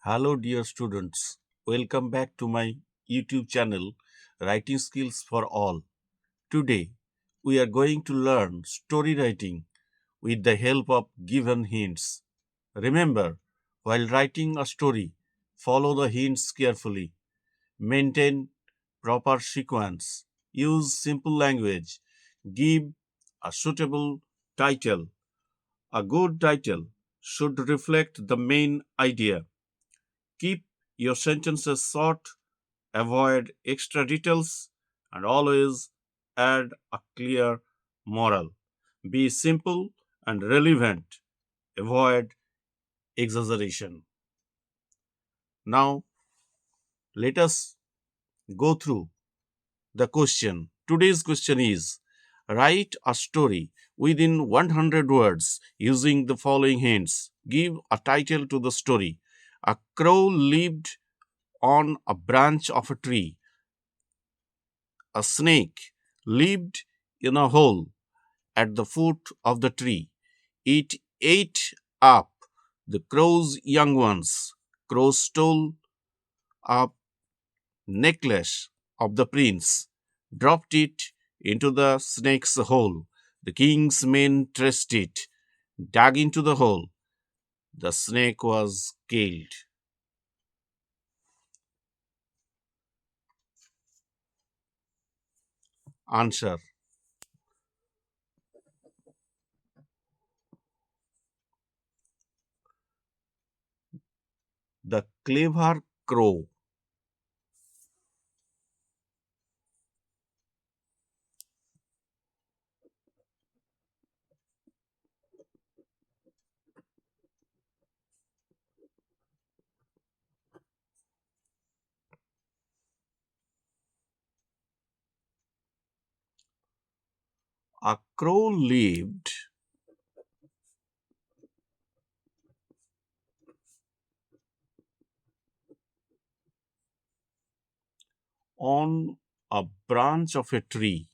Hello, dear students. Welcome back to my YouTube channel, Writing Skills for All. Today, we are going to learn story writing with the help of given hints. Remember, while writing a story, follow the hints carefully. Maintain proper sequence. Use simple language. Give a suitable title. A good title should reflect the main idea. Keep your sentences short, avoid extra details, and always add a clear moral. Be simple and relevant. Avoid exaggeration. Now, let us go through the question. Today's question is write a story within 100 words using the following hints. Give a title to the story. A crow lived on a branch of a tree. A snake lived in a hole at the foot of the tree. It ate up the crow's young ones. Crow stole a necklace of the prince, dropped it into the snake's hole. The king's men traced it, dug into the hole. The snake was killed. Answer. The clever crow. A crow lived on a branch of a tree.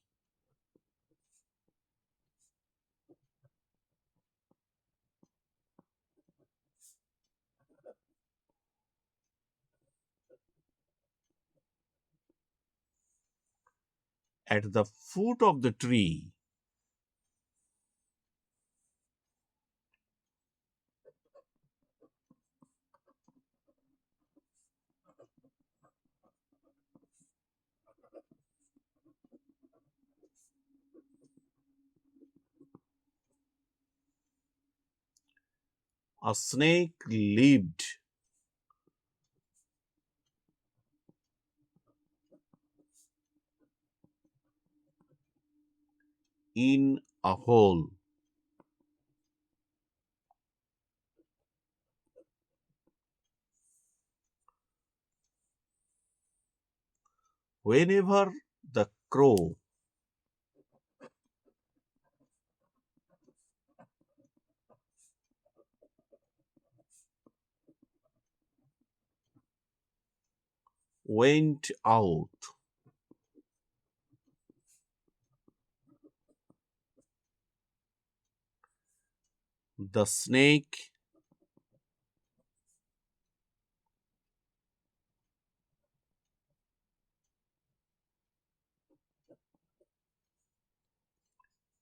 At the foot of the tree, a snake lived. In a hole. Whenever the crow went out, the snake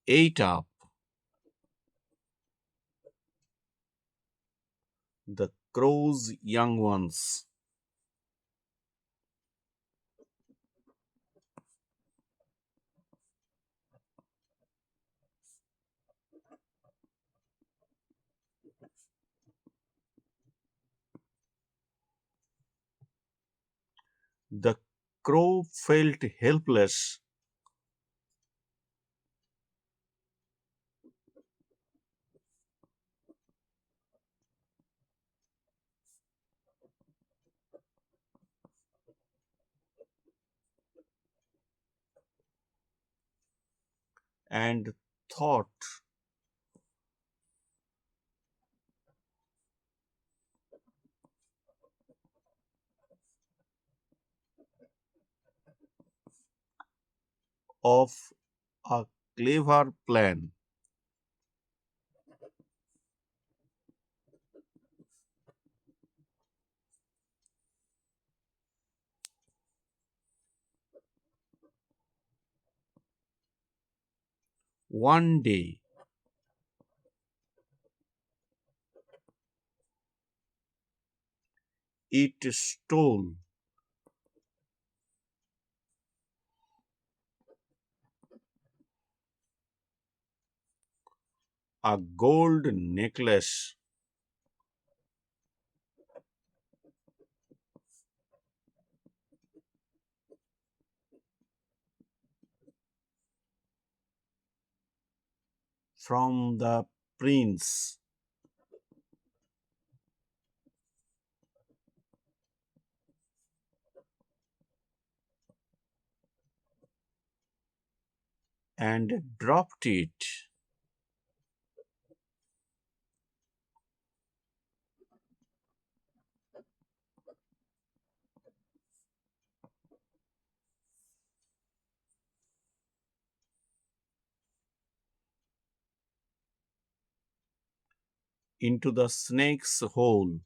ate up the crow's young ones. The crow felt helpless and thought of a clever plan. One day, it stole a gold necklace from the prince and dropped it into the snake's hole.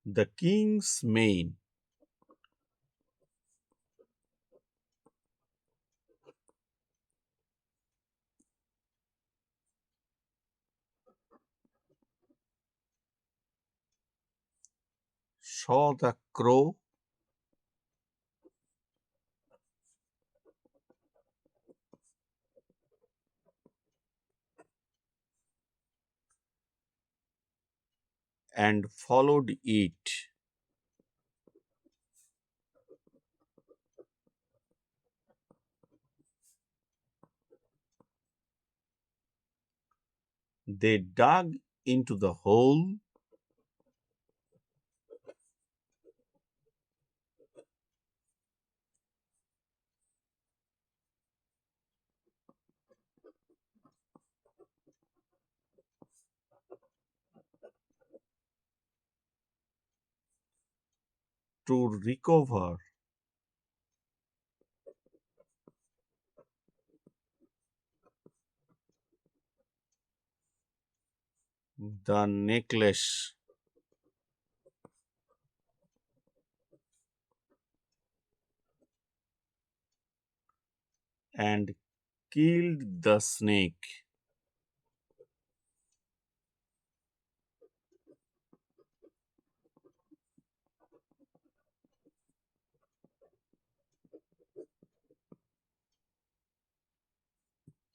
The king's men saw the crow and followed it. They dug into the hole to recover the necklace. And killed the snake.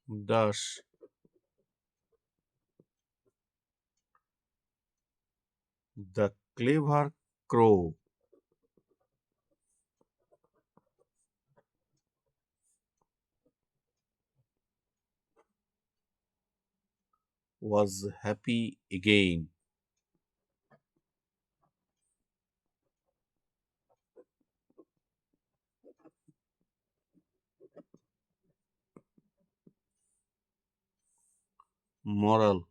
Thus, the clever crow was happy again. Moral: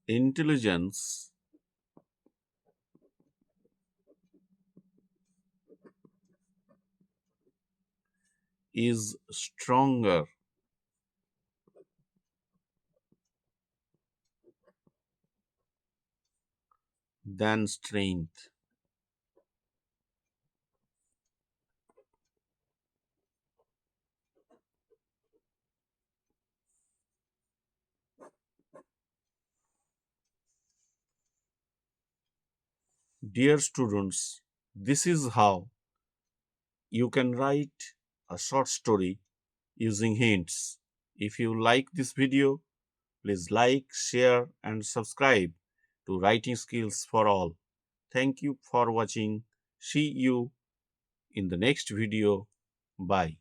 intelligence is stronger than strength. Dear students, this is how you can write a short story using hints. If you like this video, please like, share, and subscribe to Writing Skills for All. Thank you for watching. See you in the next video. Bye.